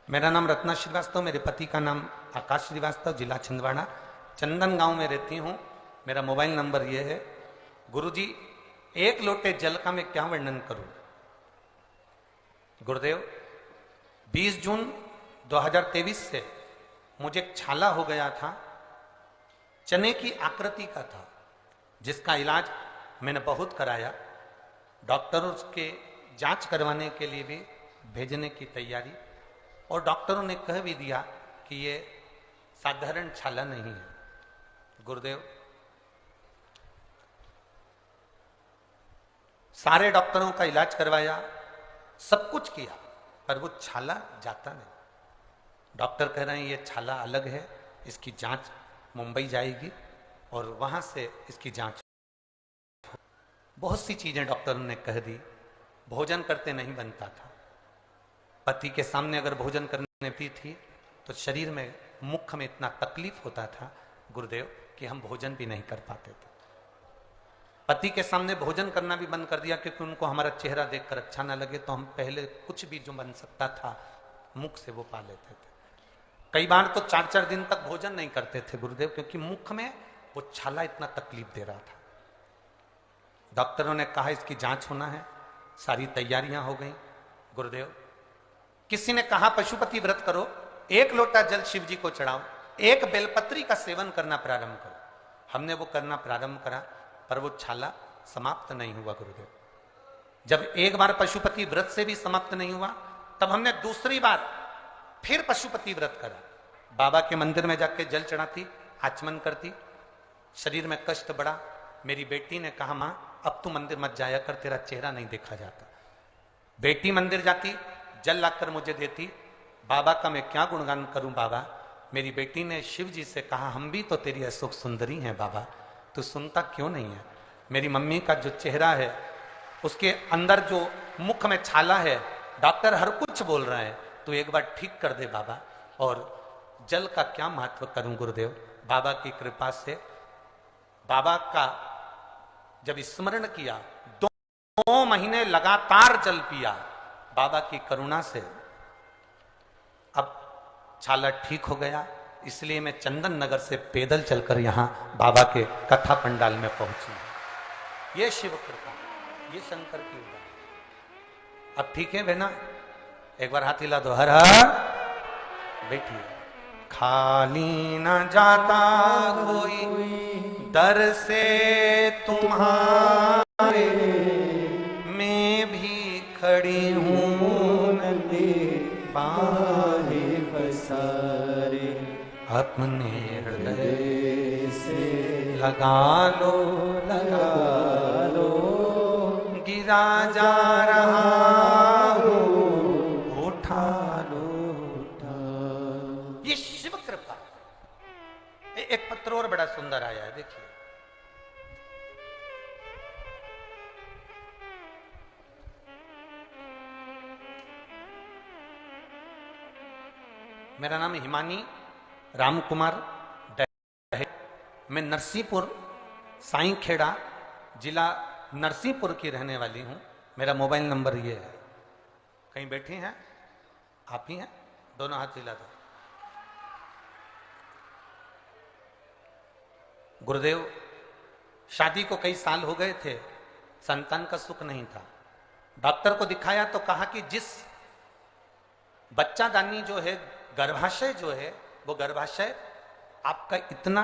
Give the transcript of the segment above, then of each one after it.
मेरा नाम रत्ना श्रीवास्तव, मेरे पति का नाम आकाश श्रीवास्तव, जिला छिंदवाड़ा, चंदन गांव में रहती हूँ। मेरा मोबाइल नंबर ये है। गुरुजी, एक लोटे जल का मैं क्या वर्णन करूं। गुरुदेव, 20 जून 2023 से मुझे एक छाला हो गया था, चने की आकृति का था, जिसका इलाज मैंने बहुत कराया। डॉक्टरों के जांच करवाने के लिए भी भेजने की तैयारी, और डॉक्टरों ने कह भी दिया कि ये साधारण छाला नहीं है। गुरुदेव, सारे डॉक्टरों का इलाज करवाया, सब कुछ किया, पर वो छाला जाता नहीं। डॉक्टर कह रहे हैं ये छाला अलग है, इसकी जांच मुंबई जाएगी और वहां से इसकी जांच। बहुत सी चीजें डॉक्टरों ने कह दी। भोजन करते नहीं बनता था। पति के सामने अगर भोजन करने की थी तो शरीर में, मुख में इतना तकलीफ होता था गुरुदेव कि हम भोजन भी नहीं कर पाते थे। पति के सामने भोजन करना भी बंद कर दिया, क्योंकि उनको हमारा चेहरा देखकर अच्छा ना लगे, तो हम पहले कुछ भी जो बन सकता था मुख से वो पा लेते थे। कई बार तो 4-4 दिन तक भोजन नहीं करते थे गुरुदेव, क्योंकि मुख में वो छाला इतना तकलीफ दे रहा था। डॉक्टरों ने कहा इसकी जांच होना है, सारी तैयारियां हो गई। गुरुदेव, किसी ने कहा पशुपति व्रत करो, 1 लोटा जल शिव जी को चढ़ाओ, 1 बेलपत्री का सेवन करना प्रारंभ करो। हमने वो करना प्रारंभ करा, पर वो छाला समाप्त नहीं हुआ गुरुदेव। जब एक बार पशुपति व्रत से भी समाप्त नहीं हुआ, तब हमने दूसरी बार फिर पशुपति व्रत करा। बाबा के मंदिर में जाके जल चढ़ाती, आचमन करती, शरीर में कष्ट बढ़ा। मेरी बेटी ने कहा, मां अब तू मंदिर मत जाया कर, तेरा चेहरा नहीं देखा जाता। बेटी मंदिर जाती, जल लाकर मुझे देती। बाबा का मैं क्या गुणगान करूं बाबा। मेरी बेटी ने शिव जी से कहा, हम भी तो तेरी अशोक सुंदरी हैं बाबा, तू सुनता क्यों नहीं है। मेरी मम्मी का जो चेहरा है, उसके अंदर जो मुख में छाला है, डॉक्टर हर कुछ बोल रहे हैं, तू एक बार ठीक कर दे बाबा। और जल का क्या महत्व करूं गुरुदेव। बाबा की कृपा से बाबा का जब स्मरण किया, 2 महीने लगातार जल पिया, बाबा की करुणा से अब छाला ठीक हो गया। इसलिए मैं चंदन नगर से पैदल चलकर यहां बाबा के कथा पंडाल में पहुंची। ये शिव कृपा, ये शंकर की उदाहरण। अब ठीक है बहना, एक बार हाथ हिला दो। हर हर। बैठिए। खाली न जाता कोई दर से तुम्हारे, मैं भी खड़ी हूं नंदे बाहे पसारे। अपने हृदय से लगा लो, लगा लो, गिरा जा रहा हो, उठा लो, उठा। ये शिव कृपा। एक पत्र और बड़ा सुंदर आया है, देखिए। मेरा नाम हिमानी राम कुमार है। मैं नरसिंहपुर साईं खेड़ा, जिला नरसिंहपुर की रहने वाली हूं। मेरा मोबाइल नंबर ये है। कहीं बैठी हैं आप ही हैं? दोनों हाथ हिला दो। गुरुदेव, शादी को कई साल हो गए थे, संतान का सुख नहीं था। डॉक्टर को दिखाया तो कहा कि जिस बच्चादानी जो है, गर्भाशय जो है, वो गर्भाशय आपका इतना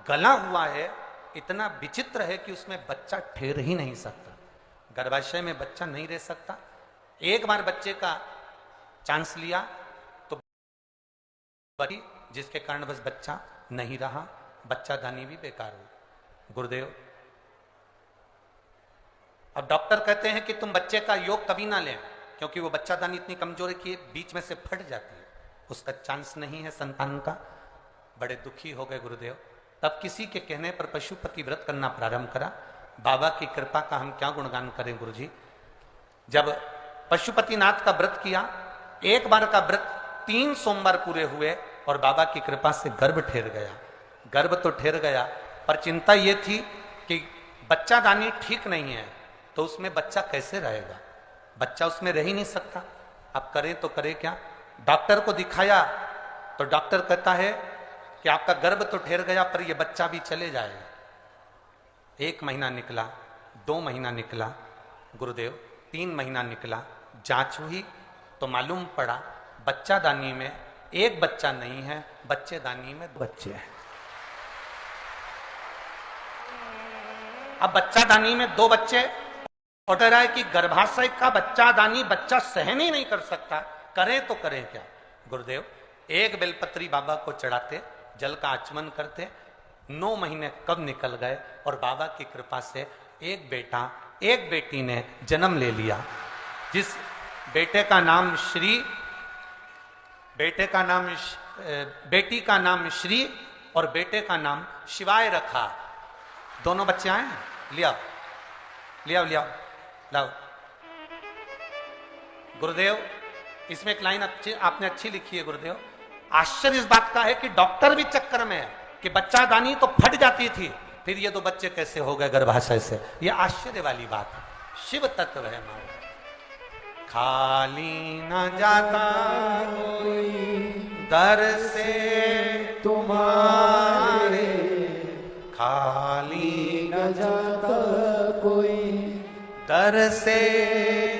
गला हुआ है, इतना विचित्र है कि उसमें बच्चा ठहर ही नहीं सकता। गर्भाशय में बच्चा नहीं रह सकता। एक बार बच्चे का चांस लिया तो जिसके कारण बस बच्चा नहीं रहा, बच्चादानी भी बेकार हुई। गुरुदेव, अब डॉक्टर कहते हैं कि तुम बच्चे का योग कभी ना लें, क्योंकि वो बच्चादानी इतनी कमजोर है कि बीच में से फट जाती है, उसका चांस नहीं है संतान का। बड़े दुखी हो गए गुरुदेव। तब किसी के कहने पर पशुपति व्रत करना प्रारंभ करा। बाबा की कृपा का हम क्या गुणगान करें गुरुजी। जब पशुपतिनाथ का व्रत किया, एक बार का व्रत 3 सोमवार पूरे हुए और बाबा की कृपा से गर्भ ठहर गया। गर्भ तो ठहर गया, पर चिंता यह थी कि बच्चादानी ठीक नहीं है, तो उसमें बच्चा कैसे रहेगा। बच्चा उसमें रह ही नहीं सकता। अब करें तो करें क्या। डॉक्टर को दिखाया तो डॉक्टर कहता है कि आपका गर्भ तो ठहर गया पर यह बच्चा भी चले जाएगा। 1 महीना निकला, 2 महीना निकला गुरुदेव, 3 महीना निकला, जांच हुई तो मालूम पड़ा बच्चादानी में एक बच्चा नहीं है, बच्चेदानी में 2 बच्चे हैं। अब बच्चादानी में 2 बच्चे, और कह रहा है कि गर्भाशय का बच्चादानी बच्चा सहन ही नहीं कर सकता, करें तो करें क्या। गुरुदेव 1 बेलपत्री बाबा को चढ़ाते, जल का आचमन करते, 9 महीने कब निकल गए और बाबा की कृपा से 1 बेटा 1 बेटी ने जन्म ले लिया। जिस बेटे का नाम बेटी का नाम श्री और बेटे का नाम शिवाय रखा। दोनों बच्चे आए हैं, लियाओ लाओ। गुरुदेव इसमें एक लाइन आपने अच्छी लिखी है गुरुदेव। आश्चर्य इस बात का है कि डॉक्टर भी चक्कर में है कि बच्चादानी तो फट जाती थी, फिर ये 2 बच्चे कैसे हो गए गर्भाशय से। ये आश्चर्य वाली बात है, शिव तत्व है हमारा। खाली न जाता कोई दर से तुम्हारे, खाली न जाता कोई दर से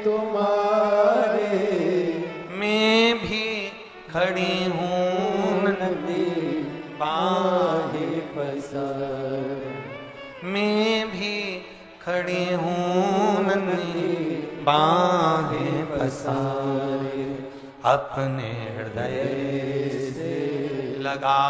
तुम्हारे, मैं भी खड़ी हूँ नदी बाहें पसार, मैं भी खड़ी हूँ नन्ही बाहें पसारे, अपने हृदय से लगा